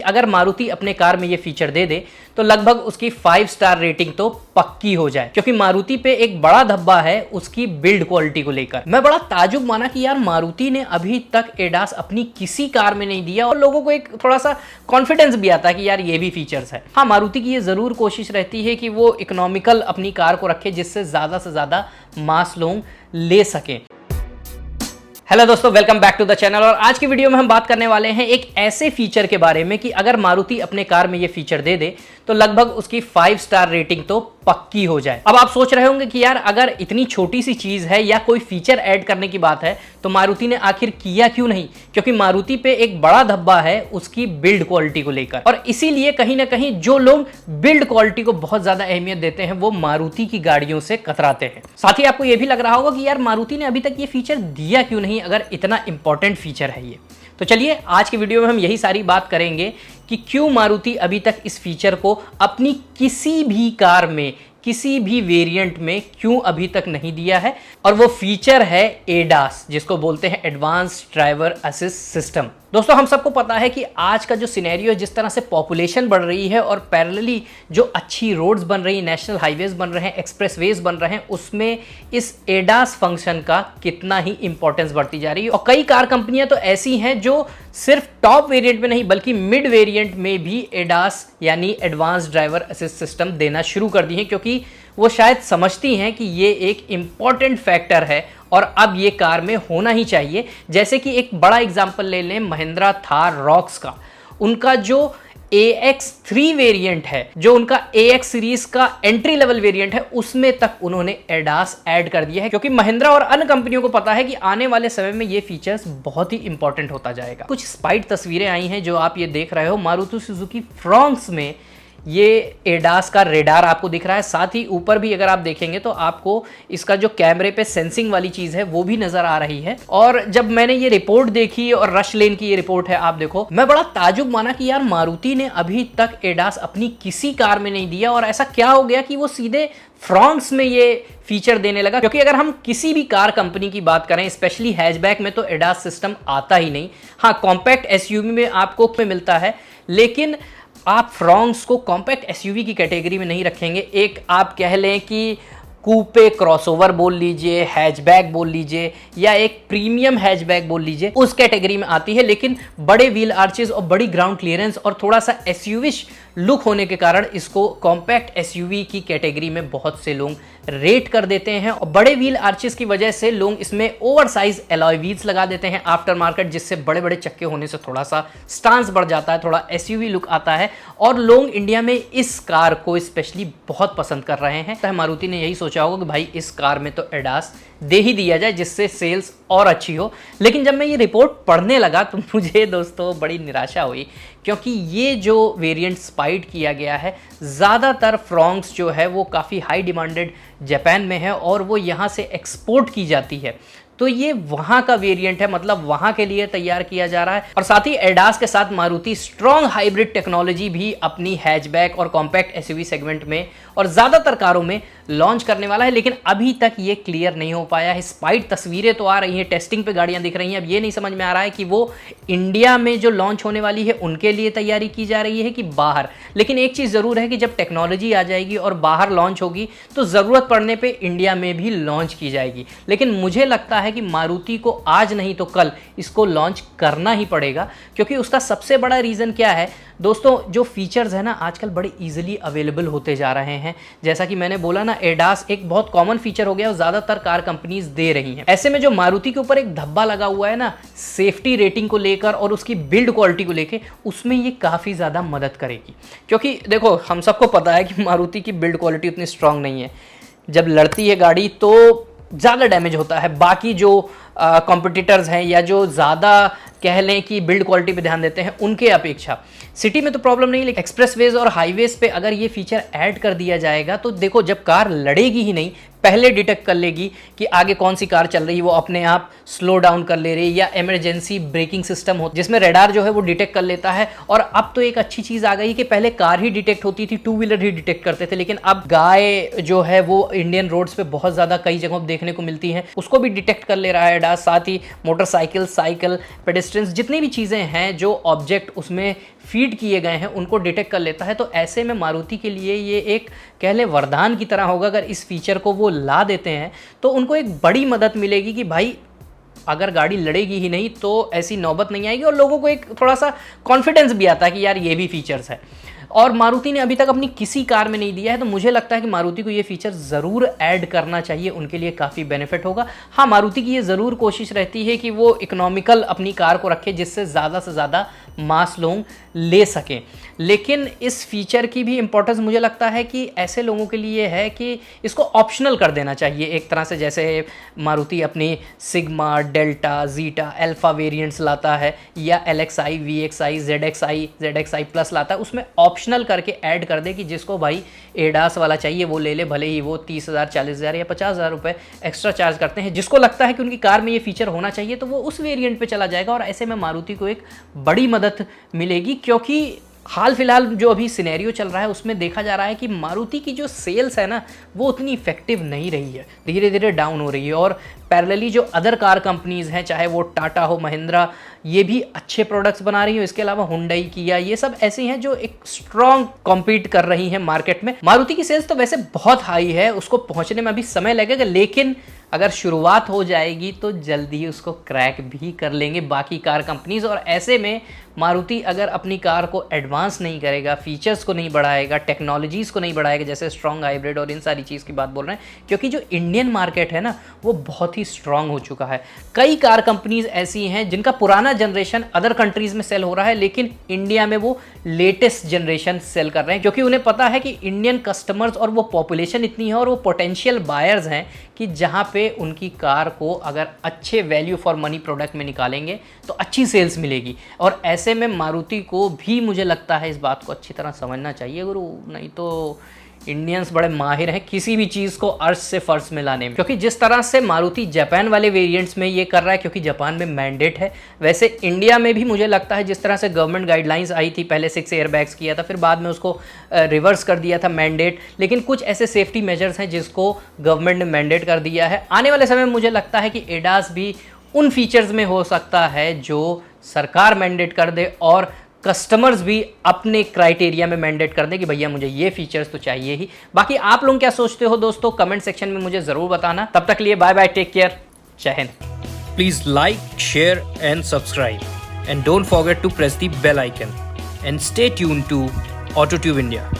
अगर मारुति अपने कार में ये फीचर दे दे तो लगभग उसकी 5 स्टार रेटिंग तो पक्की हो जाए, क्योंकि मारुति पे एक बड़ा धब्बा है उसकी बिल्ड क्वालिटी को लेकर। मैं बड़ा ताजुब माना कि यार मारुति ने अभी तक एडास अपनी किसी कार में नहीं दिया और लोगों को एक थोड़ा सा कॉन्फिडेंस भी आता है कि यार ये भी फीचर्स है। हाँ, मारुति की ये जरूर कोशिश रहती है कि वो इकोनॉमिकल अपनी कार को रखे जिससे ज्यादा से ज्यादा मास लोग ले सकें। हेलो दोस्तों, welcome back to the channel. और आज की वीडियो में हम बात करने वाले हैं एक ऐसे फीचर के बारे में कि अगर मारुति अपने कार में ये फीचर दे दे तो लगभग उसकी 5 स्टार रेटिंग तो पक्की हो जाए। अब आप सोच रहे होंगे कि यार अगर इतनी छोटी सी चीज है या कोई फीचर ऐड करने की बात है तो मारुति ने आखिर किया क्यों नहीं, क्योंकि मारुति पे एक बड़ा धब्बा है उसकी बिल्ड क्वालिटी को लेकर। और इसीलिए कहीं ना कहीं जो लोग बिल्ड क्वालिटी को बहुत ज्यादा अहमियत देते हैं वो मारुति की गाड़ियों से कतराते हैं। साथ ही आपको यह भी लग रहा होगा कि यार मारुति ने अभी तक ये फीचर दिया क्यों नहीं अगर इतना इंपॉर्टेंट फीचर है ये। तो चलिए आज की वीडियो में हम यही सारी बात करेंगे कि क्यों मारुति अभी तक इस फीचर को अपनी किसी भी कार में किसी भी वेरिएंट में क्यों अभी तक नहीं दिया है। और वो फीचर है एडास, जिसको बोलते हैं एडवांस्ड ड्राइवर असिस्ट सिस्टम। दोस्तों, हम सबको पता है कि आज का जो सिनेरियो है, जिस तरह से पॉपुलेशन बढ़ रही है और पैरेलली जो अच्छी रोड्स बन रही हैं, नेशनल हाईवेज बन रहे हैं, एक्सप्रेसवेज बन रहे हैं, उसमें इस एडास फंक्शन का कितना ही इंपॉर्टेंस बढ़ती जा रही है। और कई कार कंपनियां तो ऐसी हैं जो सिर्फ टॉप वेरिएंट में नहीं बल्कि मिड वेरिएंट में भी एडास यानी एडवांस्ड ड्राइवर असिस्ट सिस्टम देना शुरू कर दी है, क्योंकि वो शायद समझती हैं कि ये एक इंपॉर्टेंट फैक्टर है और अब ये कार में होना ही चाहिए। जैसे कि एक बड़ा एग्जांपल ले लें महिंद्रा थार रॉक्स का। उनका जो AX3 वेरिएंट है, जो उनका AX सीरीज का एंट्री लेवल वेरिएंट है, उसमें तक उन्होंने एडास ऐड कर दिया है, क्योंकि महिंद्रा और अन्य कंपनियों को पता है कि आने वाले समय में ये फीचर्स बहुत ही इंपॉर्टेंट होता जाएगा। कुछ स्पाइट तस्वीरें आई हैं जो आप ये देख रहे हो। मारुति सुजुकी फ्रॉन्क्स में ये एडास का रेडार आपको दिख रहा है। साथ ही ऊपर भी अगर आप देखेंगे तो आपको इसका जो कैमरे पे सेंसिंग वाली चीज है वो भी नजर आ रही है। और जब मैंने ये रिपोर्ट देखी, और रश लेन की ये रिपोर्ट है, आप देखो, मैं बड़ा ताजुब माना कि यार मारुति ने अभी तक एडास अपनी किसी कार में नहीं दिया। और ऐसा क्या हो गया कि वो सीधे फ्रॉन्क्स में ये फीचर देने लगा, क्योंकि अगर हम किसी भी कार कंपनी की बात करें, स्पेशली हैचबैक में, तो एडास सिस्टम आता ही नहीं। हाँ, कॉम्पैक्ट एसयूवी में आपको मिलता है, लेकिन आप फ्रॉन्क्स को कॉम्पैक्ट एसयूवी की कैटेगरी में नहीं रखेंगे। एक आप कह लें कि कूपे क्रॉसओवर बोल लीजिए, हैचबैक बोल लीजिए, या एक प्रीमियम हैचबैक बोल लीजिए, उस कैटेगरी में आती है। लेकिन बड़े व्हील आर्चेस और बड़ी ग्राउंड क्लियरेंस और थोड़ा सा एसयूविश लुक होने के कारण इसको कॉम्पैक्ट एसयूवी की कैटेगरी में बहुत से लोग रेट कर देते हैं। और बड़े व्हील आर्चेस की वजह से लोग इसमें ओवरसाइज एलॉय व्हील्स लगा देते हैं आफ्टर मार्केट, जिससे बड़े बड़े चक्के होने से थोड़ा सा स्टांस बढ़ जाता है, थोड़ा एसयूवी लुक आता है। और लोग इंडिया में इस कार को स्पेशली बहुत पसंद कर रहे हैं। तो मारुति ने यही सोचा होगा कि भाई इस कार में तो एडास दे ही दिया जाए, जिससे सेल्स और अच्छी हो। लेकिन जब मैं ये रिपोर्ट पढ़ने लगा तो मुझे दोस्तों बड़ी निराशा हुई, क्योंकि ये जो वेरिएंट स्पाइट किया गया है, ज़्यादातर फ्रॉन्क्स जो है वो काफ़ी हाई डिमांडेड जापान में है और वो यहाँ से एक्सपोर्ट की जाती है। तो ये वहाँ का वेरिएंट है, मतलब वहाँ के लिए तैयार किया जा रहा है। और साथ ही एडास के साथ मारुति स्ट्रॉन्ग हाइब्रिड टेक्नोलॉजी भी अपनी हैचबैक और कॉम्पैक्ट एसयूवी सेगमेंट में और ज़्यादातर कारों में लॉन्च करने वाला है। लेकिन अभी तक ये क्लियर नहीं हो पाया है। स्पाइट तस्वीरें तो आ रही हैं, टेस्टिंग पे गाड़ियाँ दिख रही हैं। अब ये नहीं समझ में आ रहा है कि वो इंडिया में जो लॉन्च होने वाली है उनके लिए तैयारी की जा रही है कि बाहर। लेकिन एक चीज़ ज़रूर है कि जब टेक्नोलॉजी आ जाएगी और बाहर लॉन्च होगी तो ज़रूरत पड़ने पर इंडिया में भी लॉन्च की जाएगी। लेकिन मुझे लगता है कि मारुति को आज नहीं तो कल इसको लॉन्च करना ही पड़ेगा, क्योंकि उसका सबसे बड़ा रीज़न क्या है दोस्तों, जो फीचर्स है ना आजकल बड़े इजीली अवेलेबल होते जा रहे हैं। जैसा कि मैंने बोला ना, एडास एक बहुत कॉमन फीचर हो गया और ज़्यादातर कार कंपनीज दे रही हैं। ऐसे में जो मारुति के ऊपर एक धब्बा लगा हुआ है ना सेफ्टी रेटिंग को लेकर और उसकी बिल्ड क्वालिटी को लेकर, उसमें ये काफ़ी ज़्यादा मदद करेगी। क्योंकि देखो, हम सबको पता है कि मारुति की बिल्ड क्वालिटी उतनी स्ट्रांग नहीं है। जब लड़ती है गाड़ी तो ज़्यादा डैमेज होता है। बाकी जो कॉम्पिटिटर्स हैं या जो ज़्यादा कह लें कि बिल्ड क्वालिटी पे ध्यान देते हैं उनके अपेक्षा सिटी में तो प्रॉब्लम नहीं, लेकिन एक्सप्रेसवेज और हाईवेज पे अगर ये फीचर ऐड कर दिया जाएगा तो देखो, जब कार लड़ेगी ही नहीं, पहले डिटेक्ट कर लेगी कि आगे कौन सी कार चल रही है, वो अपने आप स्लो डाउन कर ले रही है, या इमरजेंसी ब्रेकिंग सिस्टम हो जिसमें रेडार जो है वो डिटेक्ट कर लेता है। और अब तो एक अच्छी चीज़ आ गई कि पहले कार ही डिटेक्ट होती थी, टू व्हीलर ही डिटेक्ट करते थे, लेकिन अब गाय जो है वो इंडियन रोड्स पे बहुत ज़्यादा कई जगहों पर देखने को मिलती हैं, उसको भी डिटेक्ट कर ले रहा है एडास। साथ ही मोटरसाइकिल, साइकिल, पेडेस्ट्रियंस, जितनी भी चीज़ें हैं जो ऑब्जेक्ट उसमें फीड किए गए हैं उनको डिटेक्ट कर लेता है। तो ऐसे में मारुति के लिए ये एक कह ले वरदान की तरह होगा। अगर इस फीचर को वो ला देते हैं तो उनको एक बड़ी मदद मिलेगी कि भाई अगर गाड़ी लड़ेगी ही नहीं तो ऐसी नौबत नहीं आएगी, और लोगों को एक थोड़ा सा कॉन्फिडेंस भी आता है कि यार ये भी फीचर्स है। और मारुति ने अभी तक अपनी किसी कार में नहीं दिया है, तो मुझे लगता है कि मारुति को ये फीचर ज़रूर ऐड करना चाहिए, उनके लिए काफ़ी बेनिफिट होगा। हाँ, मारुति की ये ज़रूर कोशिश रहती है कि वो इकोनॉमिकल अपनी कार को रखे जिससे ज़्यादा से ज़्यादा मास लोग ले सकें, लेकिन इस फीचर की भी इंपॉर्टेंस मुझे लगता है कि ऐसे लोगों के लिए है कि इसको ऑप्शनल कर देना चाहिए एक तरह से। जैसे मारुति अपनी sigma, delta, zeta, alpha variants लाता है, या LXI, VXI, ZXI प्लस लाता है, उसमें ऑप्शनल करके ऐड कर दे कि जिसको भाई एडास वाला चाहिए वो ले ले, भले ही वो 30,000, 40,000 या 50,000 रुपये एक्स्ट्रा चार्ज करते हैं। जिसको लगता है कि उनकी कार में ये फीचर होना चाहिए तो वो उस वेरिएंट पे चला जाएगा, और ऐसे में मारुति को एक बड़ी मदद मिलेगी। क्योंकि हाल फिलहाल जो अभी सिनेरियो चल रहा है उसमें देखा जा रहा है कि मारुति की जो सेल्स है ना वो उतनी इफेक्टिव नहीं रही है, धीरे धीरे डाउन हो रही है। और पैरेलली जो अदर कार कंपनीज़ हैं, चाहे वो टाटा हो, महिंद्रा, ये भी अच्छे प्रोडक्ट्स बना रही हो। इसके अलावा हुंडई, किया, ये सब ऐसी हैं जो एक स्ट्रॉन्ग कॉम्पीट कर रही हैं मार्केट में। मारुति की सेल्स तो वैसे बहुत हाई है, उसको पहुंचने में अभी समय लगेगा, लेकिन अगर शुरुआत हो जाएगी तो जल्दी ही उसको क्रैक भी कर लेंगे बाकी कार कंपनीज। और ऐसे में मारुति अगर अपनी कार को एडवांस नहीं करेगा, फीचर्स को नहीं बढ़ाएगा, टेक्नोलॉजीज़ को नहीं बढ़ाएगा, जैसे स्ट्रॉन्ग हाइब्रिड और इन सारी चीज़ की बात बोल रहे हैं, क्योंकि जो इंडियन मार्केट है ना वो बहुत ही स्ट्रॉन्ग हो चुका है। कई कार कंपनीज ऐसी हैं जिनका पुराना जनरेशन अदर कंट्रीज़ में सेल हो रहा है, लेकिन इंडिया में वो लेटेस्ट जनरेशन सेल कर रहे हैं, क्योंकि उन्हें पता है कि इंडियन कस्टमर्स और वो पॉपुलेशन इतनी है और वो पोटेंशियल बायर्स हैं कि जहाँ पे उनकी कार को अगर अच्छे वैल्यू फॉर मनी प्रोडक्ट में निकालेंगे तो अच्छी सेल्स मिलेगी। और ऐसे में मारुति को भी मुझे लगता है इस बात को अच्छी तरह समझना चाहिए गुरु, नहीं तो इंडियंस बड़े माहिर हैं किसी भी चीज़ को अर्श से फर्श में लाने में। क्योंकि जिस तरह से मारुति जापान वाले वेरिएंट्स में ये कर रहा है, क्योंकि जापान में मैंडेट है, वैसे इंडिया में भी मुझे लगता है जिस तरह से गवर्नमेंट गाइडलाइंस आई थी, पहले 6 एयरबैग्स किया था, फिर बाद में उसको रिवर्स कर दिया था मैंडेट, लेकिन कुछ ऐसे सेफ्टी मेजर्स हैं जिसको गवर्नमेंट ने मैंडेट कर दिया है। आने वाले समय में मुझे लगता है कि एडास भी उन फीचर्स में हो सकता है जो सरकार मैंडेट कर दे, और कस्टमर्स भी अपने क्राइटेरिया में मैंडेट कर दे कि भैया मुझे ये फीचर्स तो चाहिए ही। बाकी आप लोग क्या सोचते हो दोस्तों, कमेंट सेक्शन में मुझे ज़रूर बताना। तब तक के लिए बाय बाय, टेक केयर, जय Hind. Please like, share and subscribe, and don't forget to press the bell icon, and stay tuned to AutoTube India.